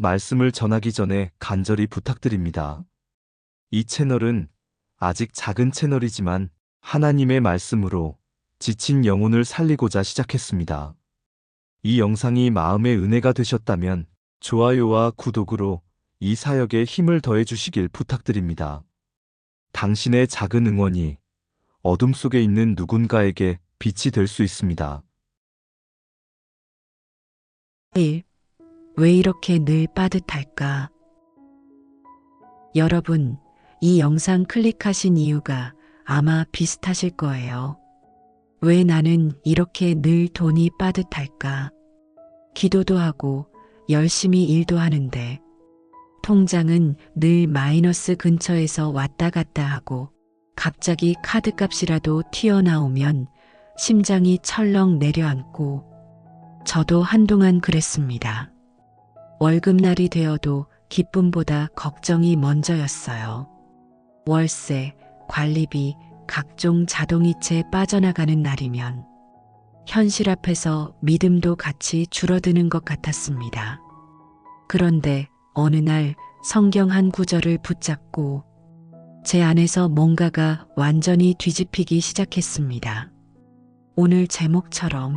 말씀을 전하기 전에 간절히 부탁드립니다. 이 채널은 아직 작은 채널이지만 하나님의 말씀으로 지친 영혼을 살리고자 시작했습니다. 이 영상이 마음의 은혜가 되셨다면 좋아요와 구독으로 이 사역에 힘을 더해 주시길 부탁드립니다. 당신의 작은 응원이 어둠 속에 있는 누군가에게 빛이 될 수 있습니다. 1. 왜 이렇게 늘 빠듯할까? 여러분, 이 영상 클릭하신 이유가 아마 비슷하실 거예요. 왜 나는 이렇게 늘 돈이 빠듯할까? 기도도 하고 열심히 일도 하는데 통장은 늘 마이너스 근처에서 왔다 갔다 하고 갑자기 카드값이라도 튀어나오면 심장이 철렁 내려앉고 저도 한동안 그랬습니다. 월급날이 되어도 기쁨보다 걱정이 먼저였어요. 월세, 관리비, 각종 자동이체 빠져나가는 날이면 현실 앞에서 믿음도 같이 줄어드는 것 같았습니다. 그런데 어느 날 성경 한 구절을 붙잡고 제 안에서 뭔가가 완전히 뒤집히기 시작했습니다. 오늘 제목처럼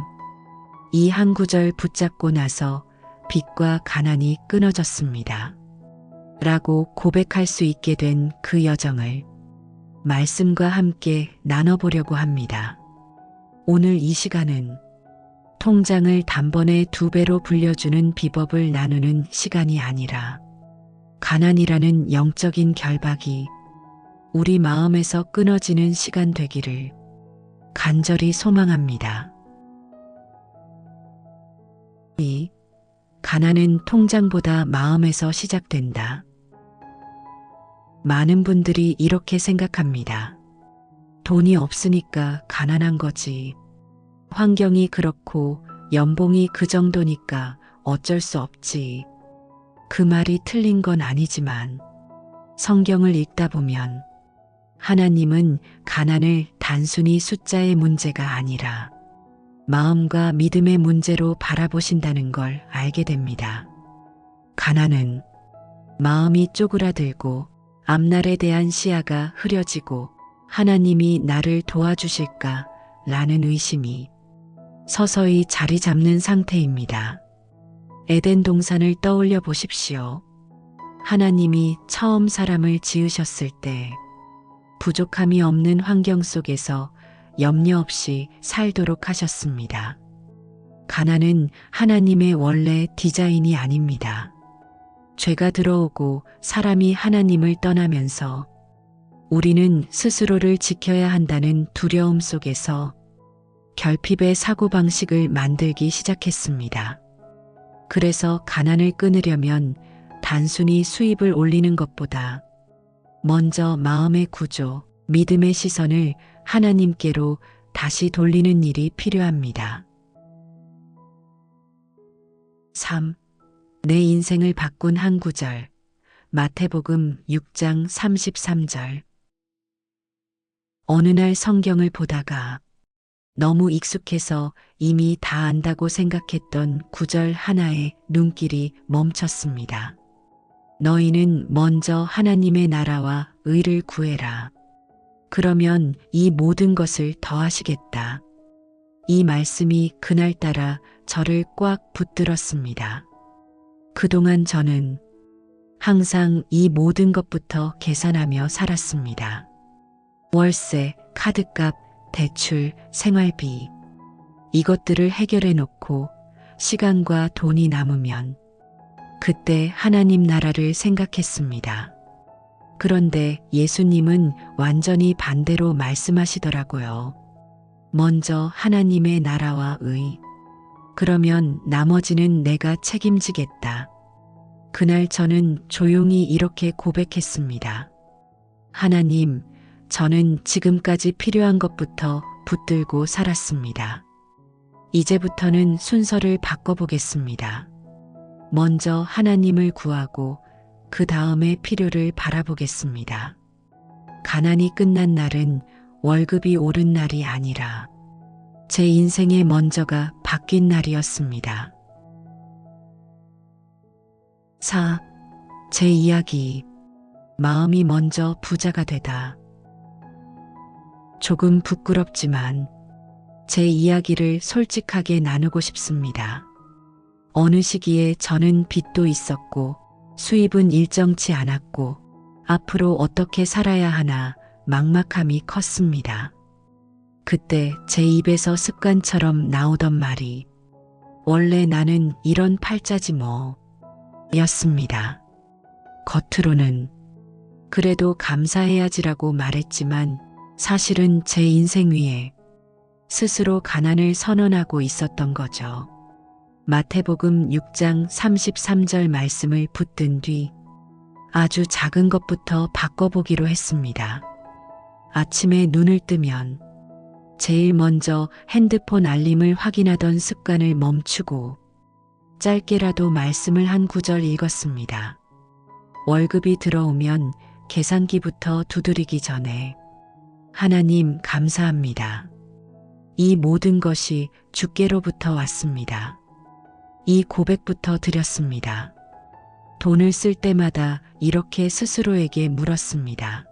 이 한 구절 붙잡고 나서 빚과 가난이 끊어졌습니다. 라고 고백할 수 있게 된 그 여정을 말씀과 함께 나눠보려고 합니다. 오늘 이 시간은 통장을 단번에 2배로 불려주는 비법을 나누는 시간이 아니라 가난이라는 영적인 결박이 우리 마음에서 끊어지는 시간 되기를 간절히 소망합니다. 2. 가난은 통장보다 마음에서 시작된다. 많은 분들이 이렇게 생각합니다. 돈이 없으니까 가난한 거지. 환경이 그렇고 연봉이 그 정도니까 어쩔 수 없지. 그 말이 틀린 건 아니지만 성경을 읽다 보면 하나님은 가난을 단순히 숫자의 문제가 아니라 마음과 믿음의 문제로 바라보신다는 걸 알게 됩니다. 가난은 마음이 쪼그라들고 앞날에 대한 시야가 흐려지고 하나님이 나를 도와주실까 라는 의심이 서서히 자리 잡는 상태입니다. 에덴 동산을 떠올려 보십시오. 하나님이 처음 사람을 지으셨을 때 부족함이 없는 환경 속에서 염려 없이 살도록 하셨습니다. 가난은 하나님의 원래 디자인이 아닙니다. 죄가 들어오고 사람이 하나님을 떠나면서 우리는 스스로를 지켜야 한다는 두려움 속에서 결핍의 사고방식을 만들기 시작했습니다. 그래서 가난을 끊으려면 단순히 수입을 올리는 것보다 먼저 마음의 구조, 믿음의 시선을 하나님께로 다시 돌리는 일이 필요합니다. 3. 내 인생을 바꾼 한 구절. 마태복음 6장 33절. 어느 날 성경을 보다가 너무 익숙해서 이미 다 안다고 생각했던 구절 하나에 눈길이 멈췄습니다. 너희는 먼저 하나님의 나라와 의를 구해라. 그러면 이 모든 것을 더하시겠다. 이 말씀이 그날따라 저를 꽉 붙들었습니다. 그동안 저는 항상 이 모든 것부터 계산하며 살았습니다. 월세, 카드값, 대출, 생활비. 이것들을 해결해 놓고 시간과 돈이 남으면 그때 하나님 나라를 생각했습니다. 그런데 예수님은 완전히 반대로 말씀하시더라고요. 먼저 하나님의 나라와 의. 그러면 나머지는 내가 책임지겠다. 그날 저는 조용히 이렇게 고백했습니다. 하나님, 저는 지금까지 필요한 것부터 붙들고 살았습니다. 이제부터는 순서를 바꿔보겠습니다. 먼저 하나님을 구하고 그 다음에 필요를 바라보겠습니다. 가난이 끝난 날은 월급이 오른 날이 아니라 제 인생의 먼저가 바뀐 날이었습니다. 4. 제 이야기. 마음이 먼저 부자가 되다. 조금 부끄럽지만 제 이야기를 솔직하게 나누고 싶습니다. 어느 시기에 저는 빚도 있었고 수입은 일정치 않았고 앞으로 어떻게 살아야 하나 막막함이 컸습니다. 그때 제 입에서 습관처럼 나오던 말이 원래 나는 이런 팔자지 뭐 였습니다. 겉으로는 그래도 감사해야지라고 말했지만 사실은 제 인생 위에 스스로 가난을 선언하고 있었던 거죠. 마태복음 6장 33절 말씀을 붙든 뒤 아주 작은 것부터 바꿔보기로 했습니다. 아침에 눈을 뜨면 제일 먼저 핸드폰 알림을 확인하던 습관을 멈추고 짧게라도 말씀을 한 구절 읽었습니다. 월급이 들어오면 계산기부터 두드리기 전에 하나님 감사합니다. 이 모든 것이 주께로부터 왔습니다. 이 고백부터 드렸습니다. 돈을 쓸 때마다 이렇게 스스로에게 물었습니다.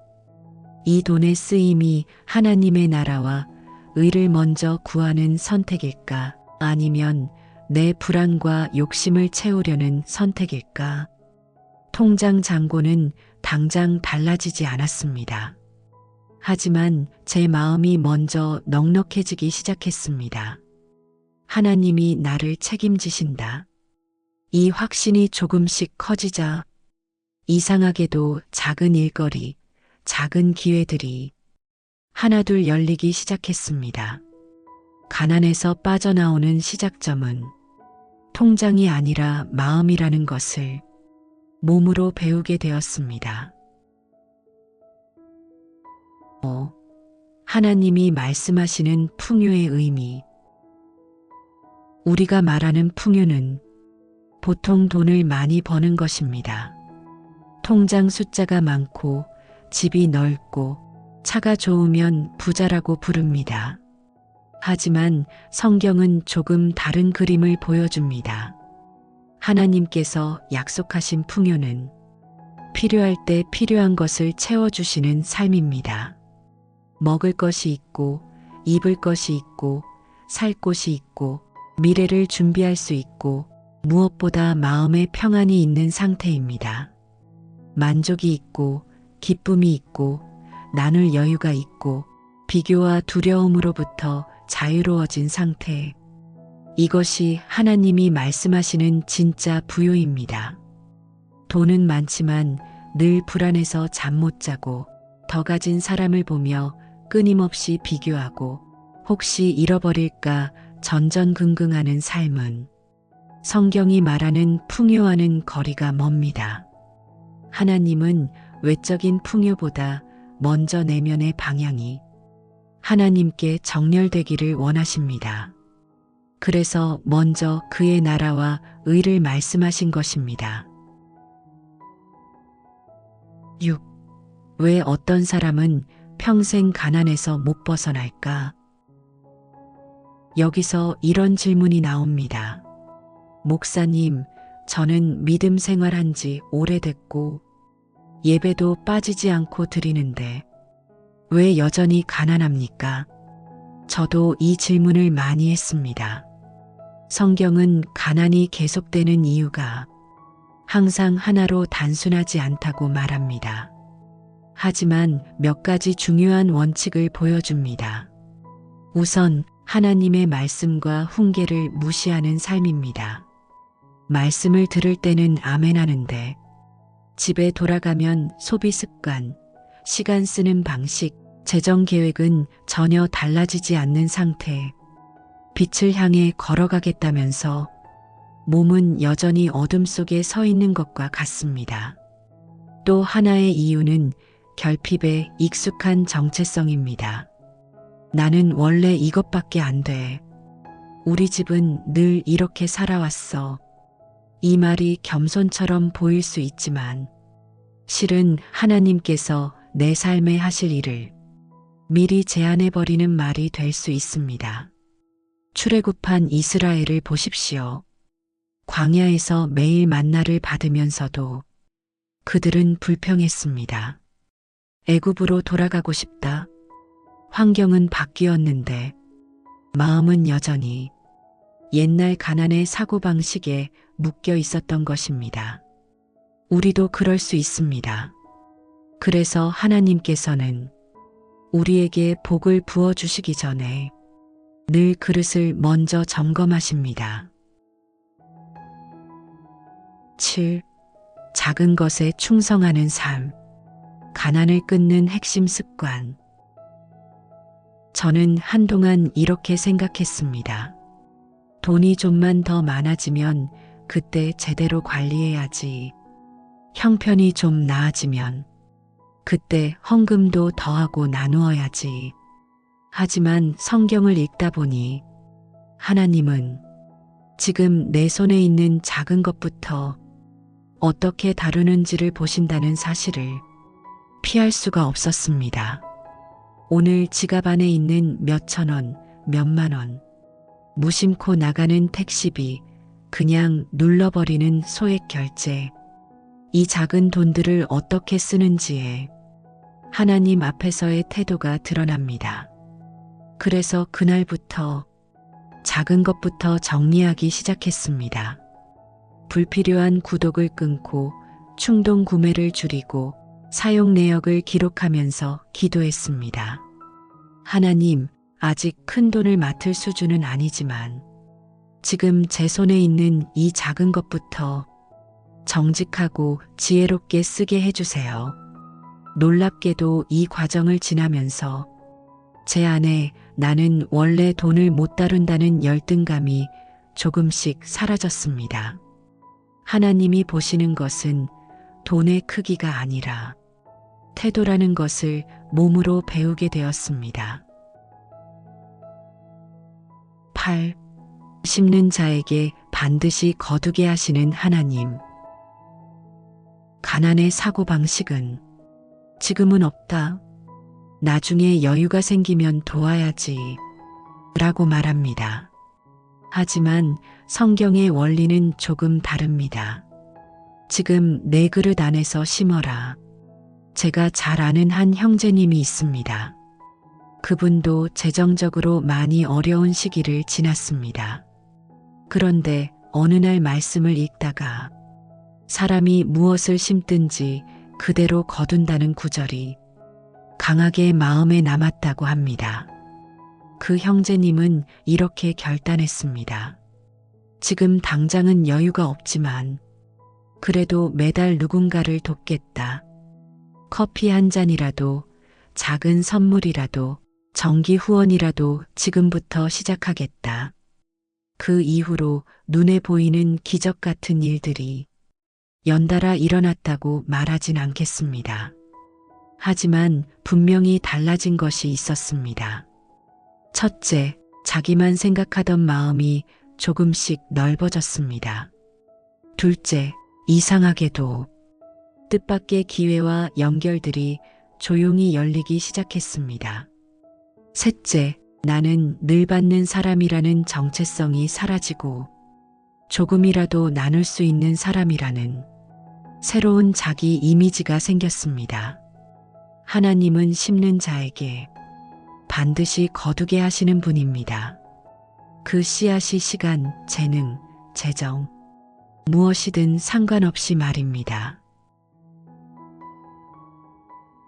이 돈의 쓰임이 하나님의 나라와 의를 먼저 구하는 선택일까? 아니면 내 불안과 욕심을 채우려는 선택일까? 통장 잔고는 당장 달라지지 않았습니다. 하지만 제 마음이 먼저 넉넉해지기 시작했습니다. 하나님이 나를 책임지신다. 이 확신이 조금씩 커지자 이상하게도 작은 일거리, 작은 기회들이 하나둘 열리기 시작했습니다. 가난에서 빠져나오는 시작점은 통장이 아니라 마음이라는 것을 몸으로 배우게 되었습니다. 하나님이 말씀하시는 풍요의 의미. 우리가 말하는 풍요는 보통 돈을 많이 버는 것입니다. 통장 숫자가 많고 집이 넓고 차가 좋으면 부자라고 부릅니다. 하지만 성경은 조금 다른 그림을 보여줍니다. 하나님께서 약속하신 풍요는 필요할 때 필요한 것을 채워주시는 삶입니다. 먹을 것이 있고, 입을 것이 있고, 살 곳이 있고, 미래를 준비할 수 있고, 무엇보다 마음의 평안이 있는 상태입니다. 만족이 있고, 기쁨이 있고, 나눌 여유가 있고, 비교와 두려움으로부터 자유로워진 상태. 이것이 하나님이 말씀하시는 진짜 부요입니다. 돈은 많지만 늘 불안해서 잠 못 자고 더 가진 사람을 보며 끊임없이 비교하고 혹시 잃어버릴까 전전긍긍하는 삶은 성경이 말하는 풍요와는 거리가 멉니다. 하나님은 외적인 풍요보다 먼저 내면의 방향이 하나님께 정렬되기를 원하십니다. 그래서 먼저 그의 나라와 의를 말씀하신 것입니다. 6. 왜 어떤 사람은 평생 가난에서 못 벗어날까? 여기서 이런 질문이 나옵니다. 목사님, 저는 믿음 생활한 지 오래됐고 예배도 빠지지 않고 드리는데 왜 여전히 가난합니까? 저도 이 질문을 많이 했습니다. 성경은 가난이 계속되는 이유가 항상 하나로 단순하지 않다고 말합니다. 하지만 몇 가지 중요한 원칙을 보여줍니다. 우선 하나님의 말씀과 훈계를 무시하는 삶입니다. 말씀을 들을 때는 아멘 하는데 집에 돌아가면 소비 습관, 시간 쓰는 방식, 재정 계획은 전혀 달라지지 않는 상태. 빛을 향해 걸어가겠다면서 몸은 여전히 어둠 속에 서 있는 것과 같습니다. 또 하나의 이유는 결핍에 익숙한 정체성입니다. 나는 원래 이것밖에 안 돼. 우리 집은 늘 이렇게 살아왔어. 이 말이 겸손처럼 보일 수 있지만 실은 하나님께서 내 삶에 하실 일을 미리 제안해버리는 말이 될 수 있습니다. 출애굽한 이스라엘을 보십시오. 광야에서 매일 만나를 받으면서도 그들은 불평했습니다. 애굽으로 돌아가고 싶다. 환경은 바뀌었는데 마음은 여전히 옛날 가난의 사고방식에 묶여 있었던 것입니다. 우리도 그럴 수 있습니다. 그래서 하나님께서는 우리에게 복을 부어주시기 전에 늘 그릇을 먼저 점검하십니다. 7. 작은 것에 충성하는 삶. 가난을 끊는 핵심 습관. 저는 한동안 이렇게 생각했습니다. 돈이 좀만 더 많아지면 그때 제대로 관리해야지. 형편이 좀 나아지면 그때 헌금도 더하고 나누어야지. 하지만 성경을 읽다 보니 하나님은 지금 내 손에 있는 작은 것부터 어떻게 다루는지를 보신다는 사실을 피할 수가 없었습니다. 오늘 지갑 안에 있는 몇천 원, 몇만 원, 무심코 나가는 택시비, 그냥 눌러버리는 소액 결제, 이 작은 돈들을 어떻게 쓰는지에 하나님 앞에서의 태도가 드러납니다. 그래서 그날부터 작은 것부터 정리하기 시작했습니다. 불필요한 구독을 끊고 충동 구매를 줄이고 사용 내역을 기록하면서 기도했습니다. 하나님, 아직 큰 돈을 맡을 수준은 아니지만 지금 제 손에 있는 이 작은 것부터 정직하고 지혜롭게 쓰게 해주세요. 놀랍게도 이 과정을 지나면서 제 안에 나는 원래 돈을 못 다룬다는 열등감이 조금씩 사라졌습니다. 하나님이 보시는 것은 돈의 크기가 아니라 태도라는 것을 몸으로 배우게 되었습니다. 8. 심는 자에게 반드시 거두게 하시는 하나님. 가난의 사고방식은 지금은 없다. 나중에 여유가 생기면 도와야지. 라고 말합니다. 하지만 성경의 원리는 조금 다릅니다. 지금 내 그릇 안에서 심어라. 제가 잘 아는 한 형제님이 있습니다. 그분도 재정적으로 많이 어려운 시기를 지났습니다. 그런데 어느 날 말씀을 읽다가 사람이 무엇을 심든지 그대로 거둔다는 구절이 강하게 마음에 남았다고 합니다. 그 형제님은 이렇게 결단했습니다. 지금 당장은 여유가 없지만 그래도 매달 누군가를 돕겠다. 커피 한 잔이라도, 작은 선물이라도, 정기 후원이라도 지금부터 시작하겠다. 그 이후로 눈에 보이는 기적 같은 일들이 연달아 일어났다고 말하진 않겠습니다. 하지만 분명히 달라진 것이 있었습니다. 첫째, 자기만 생각하던 마음이 조금씩 넓어졌습니다. 둘째, 이상하게도 뜻밖의 기회와 연결들이 조용히 열리기 시작했습니다. 셋째, 나는 늘 받는 사람이라는 정체성이 사라지고 조금이라도 나눌 수 있는 사람이라는 새로운 자기 이미지가 생겼습니다. 하나님은 심는 자에게 반드시 거두게 하시는 분입니다. 그 씨앗이 시간, 재능, 재정, 무엇이든 상관없이 말입니다.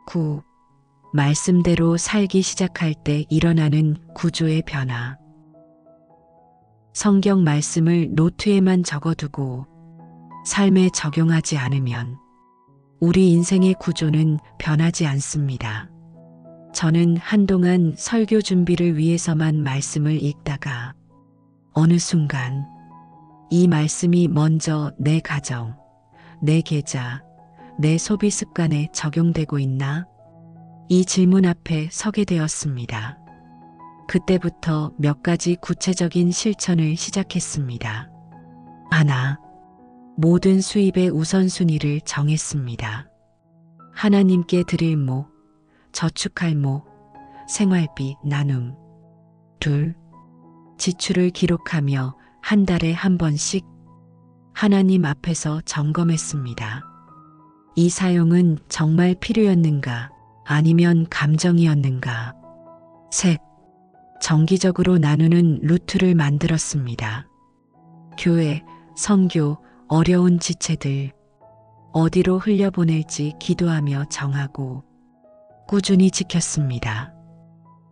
9. 말씀대로 살기 시작할 때 일어나는 구조의 변화. 성경 말씀을 노트에만 적어두고 삶에 적용하지 않으면 우리 인생의 구조는 변하지 않습니다. 저는 한동안 설교 준비를 위해서만 말씀을 읽다가 어느 순간 이 말씀이 먼저 내 가정, 내 계좌, 내 소비 습관에 적용되고 있나? 이 질문 앞에 서게 되었습니다. 그때부터 몇 가지 구체적인 실천을 시작했습니다. 하나, 모든 수입의 우선순위를 정했습니다. 하나님께 드릴 목, 저축할 목, 생활비 나눔. 둘, 지출을 기록하며 한 달에 한 번씩 하나님 앞에서 점검했습니다. 이 사용은 정말 필요였는가? 아니면 감정이었는가? 셋. 정기적으로 나누는 루트를 만들었습니다. 교회, 선교, 어려운 지체들, 어디로 흘려보낼지 기도하며 정하고 꾸준히 지켰습니다.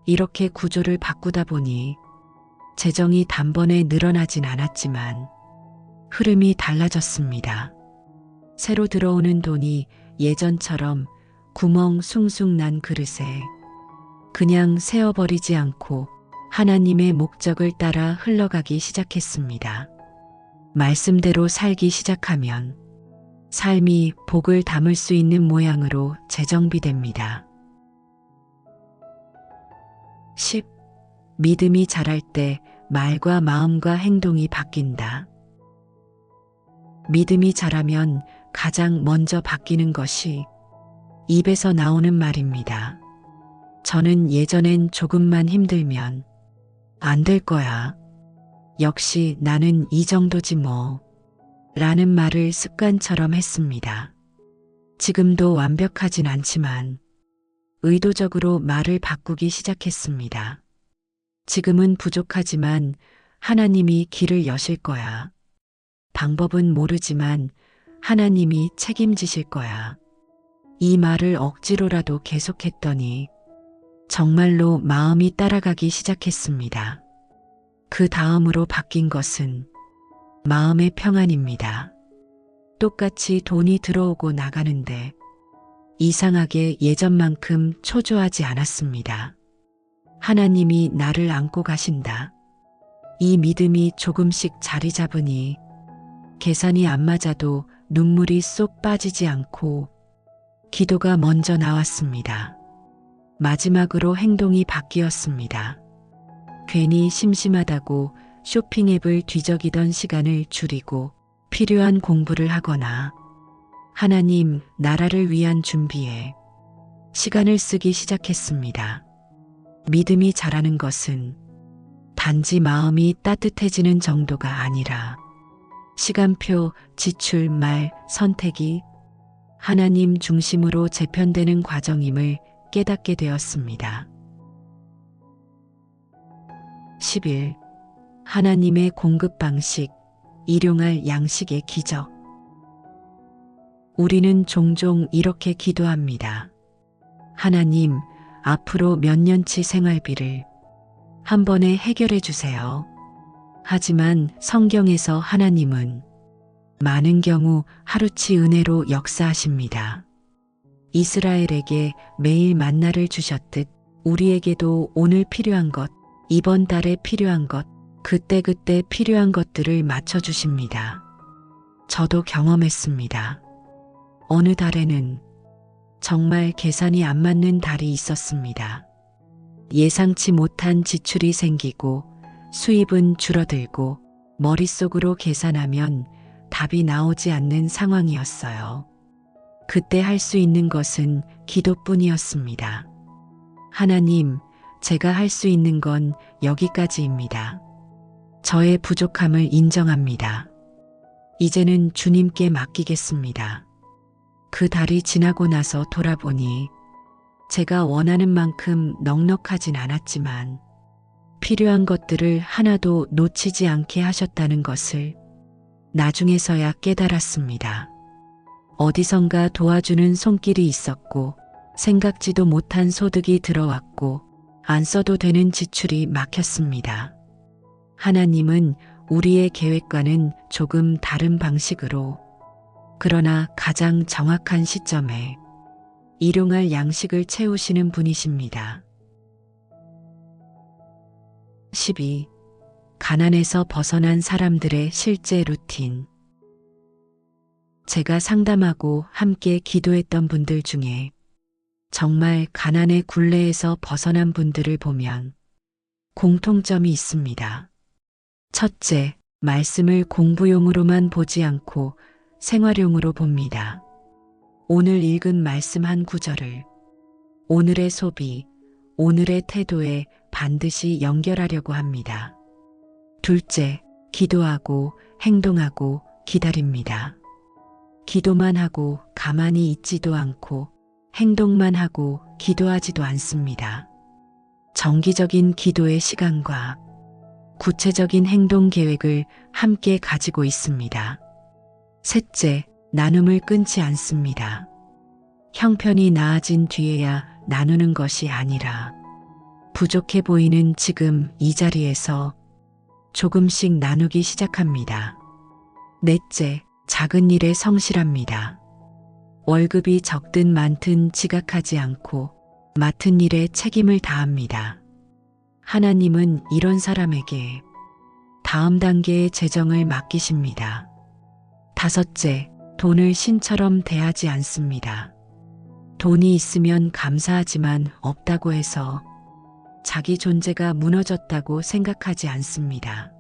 이렇게 구조를 바꾸다 보니 재정이 단번에 늘어나진 않았지만 흐름이 달라졌습니다. 새로 들어오는 돈이 예전처럼 구멍 숭숭 난 그릇에 그냥 세어버리지 않고 하나님의 목적을 따라 흘러가기 시작했습니다. 말씀대로 살기 시작하면 삶이 복을 담을 수 있는 모양으로 재정비됩니다. 10. 믿음이 자랄 때 말과 마음과 행동이 바뀐다. 믿음이 자라면 가장 먼저 바뀌는 것이 입에서 나오는 말입니다. 저는 예전엔 조금만 힘들면 안 될 거야. 역시 나는 이 정도지 뭐. 라는 말을 습관처럼 했습니다. 지금도 완벽하진 않지만 의도적으로 말을 바꾸기 시작했습니다. 지금은 부족하지만 하나님이 길을 여실 거야. 방법은 모르지만 하나님이 책임지실 거야. 이 말을 억지로라도 계속했더니 정말로 마음이 따라가기 시작했습니다. 그 다음으로 바뀐 것은 마음의 평안입니다. 똑같이 돈이 들어오고 나가는데 이상하게 예전만큼 초조하지 않았습니다. 하나님이 나를 안고 가신다. 이 믿음이 조금씩 자리 잡으니 계산이 안 맞아도 눈물이 쏙 빠지지 않고 기도가 먼저 나왔습니다. 마지막으로 행동이 바뀌었습니다. 괜히 심심하다고 쇼핑 앱을 뒤적이던 시간을 줄이고 필요한 공부를 하거나 하나님 나라를 위한 준비에 시간을 쓰기 시작했습니다. 믿음이 자라는 것은 단지 마음이 따뜻해지는 정도가 아니라 시간표, 지출, 말, 선택이 하나님 중심으로 재편되는 과정임을 깨닫게 되었습니다. 11. 하나님의 공급 방식, 일용할 양식의 기적. 우리는 종종 이렇게 기도합니다. 하나님, 앞으로 몇 년치 생활비를 한 번에 해결해 주세요. 하지만 성경에서 하나님은 많은 경우 하루치 은혜로 역사하십니다. 이스라엘에게 매일 만나를 주셨듯 우리에게도 오늘 필요한 것, 이번 달에 필요한 것, 그때그때 필요한 것들을 맞춰주십니다. 저도 경험했습니다. 어느 달에는 정말 계산이 안 맞는 달이 있었습니다. 예상치 못한 지출이 생기고 수입은 줄어들고 머릿속으로 계산하면 답이 나오지 않는 상황이었어요. 그때 할 수 있는 것은 기도뿐이었습니다. 하나님, 제가 할 수 있는 건 여기까지입니다. 저의 부족함을 인정합니다. 이제는 주님께 맡기겠습니다. 그 달이 지나고 나서 돌아보니 제가 원하는 만큼 넉넉하진 않았지만 필요한 것들을 하나도 놓치지 않게 하셨다는 것을 나중에서야 깨달았습니다. 어디선가 도와주는 손길이 있었고 생각지도 못한 소득이 들어왔고 안 써도 되는 지출이 막혔습니다. 하나님은 우리의 계획과는 조금 다른 방식으로 그러나 가장 정확한 시점에 일용할 양식을 채우시는 분이십니다. 12. 가난에서 벗어난 사람들의 실제 루틴. 제가 상담하고 함께 기도했던 분들 중에 정말 가난의 굴레에서 벗어난 분들을 보면 공통점이 있습니다. 첫째, 말씀을 공부용으로만 보지 않고 생활용으로 봅니다. 오늘 읽은 말씀 한 구절을 오늘의 소비, 오늘의 태도에 반드시 연결하려고 합니다. 둘째, 기도하고 행동하고 기다립니다. 기도만 하고 가만히 있지도 않고 행동만 하고 기도하지도 않습니다. 정기적인 기도의 시간과 구체적인 행동 계획을 함께 가지고 있습니다. 셋째, 나눔을 끊지 않습니다. 형편이 나아진 뒤에야 나누는 것이 아니라 부족해 보이는 지금 이 자리에서 조금씩 나누기 시작합니다. 넷째, 작은 일에 성실합니다. 월급이 적든 많든 지각하지 않고 맡은 일에 책임을 다합니다. 하나님은 이런 사람에게 다음 단계의 재정을 맡기십니다. 다섯째, 돈을 신처럼 대하지 않습니다. 돈이 있으면 감사하지만 없다고 해서 자기 존재가 무너졌다고 생각하지 않습니다.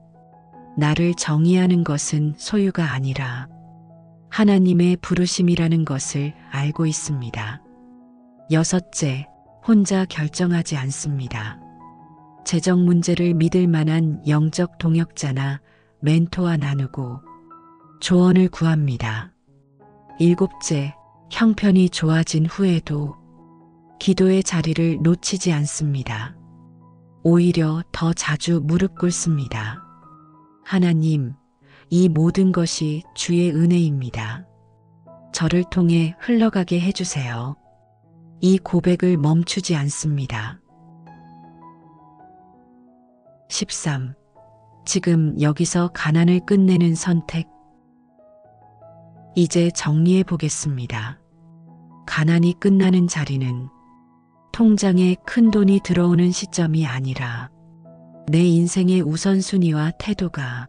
나를 정의하는 것은 소유가 아니라 하나님의 부르심이라는 것을 알고 있습니다. 여섯째, 혼자 결정하지 않습니다. 재정 문제를 믿을 만한 영적 동역자나 멘토와 나누고 조언을 구합니다. 일곱째, 형편이 좋아진 후에도 기도의 자리를 놓치지 않습니다. 오히려 더 자주 무릎 꿇습니다. 하나님, 이 모든 것이 주의 은혜입니다. 저를 통해 흘러가게 해주세요. 이 고백을 멈추지 않습니다. 13. 지금 여기서 가난을 끝내는 선택. 이제 정리해 보겠습니다. 가난이 끝나는 자리는 통장에 큰 돈이 들어오는 시점이 아니라 내 인생의 우선순위와 태도가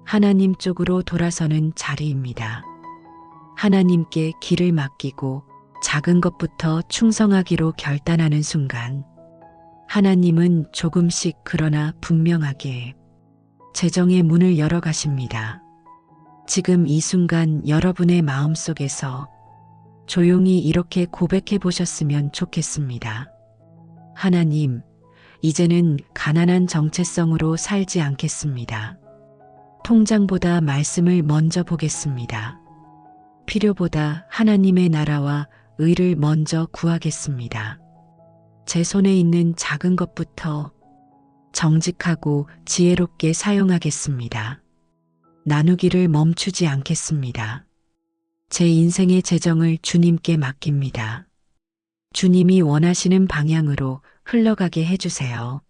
하나님 쪽으로 돌아서는 자리입니다. 하나님께 길을 맡기고 작은 것부터 충성하기로 결단하는 순간 하나님은 조금씩 그러나 분명하게 재정의 문을 열어 가십니다. 지금 이 순간 여러분의 마음속에서 조용히 이렇게 고백해 보셨으면 좋겠습니다. 하나님, 이제는 가난한 정체성으로 살지 않겠습니다. 통장보다 말씀을 먼저 보겠습니다. 필요보다 하나님의 나라와 의를 먼저 구하겠습니다. 제 손에 있는 작은 것부터 정직하고 지혜롭게 사용하겠습니다. 나누기를 멈추지 않겠습니다. 제 인생의 재정을 주님께 맡깁니다. 주님이 원하시는 방향으로 흘러가게 해주세요.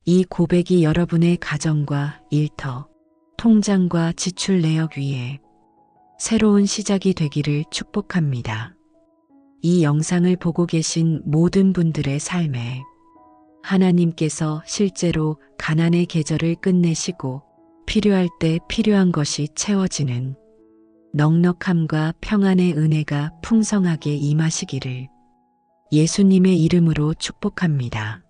이 고백이 여러분의 가정과 일터, 통장과 지출 내역 위에 새로운 시작이 되기를 축복합니다. 이 영상을 보고 계신 모든 분들의 삶에 하나님께서 실제로 가난의 계절을 끝내시고 필요할 때 필요한 것이 채워지는 넉넉함과 평안의 은혜가 풍성하게 임하시기를 예수님의 이름으로 축복합니다.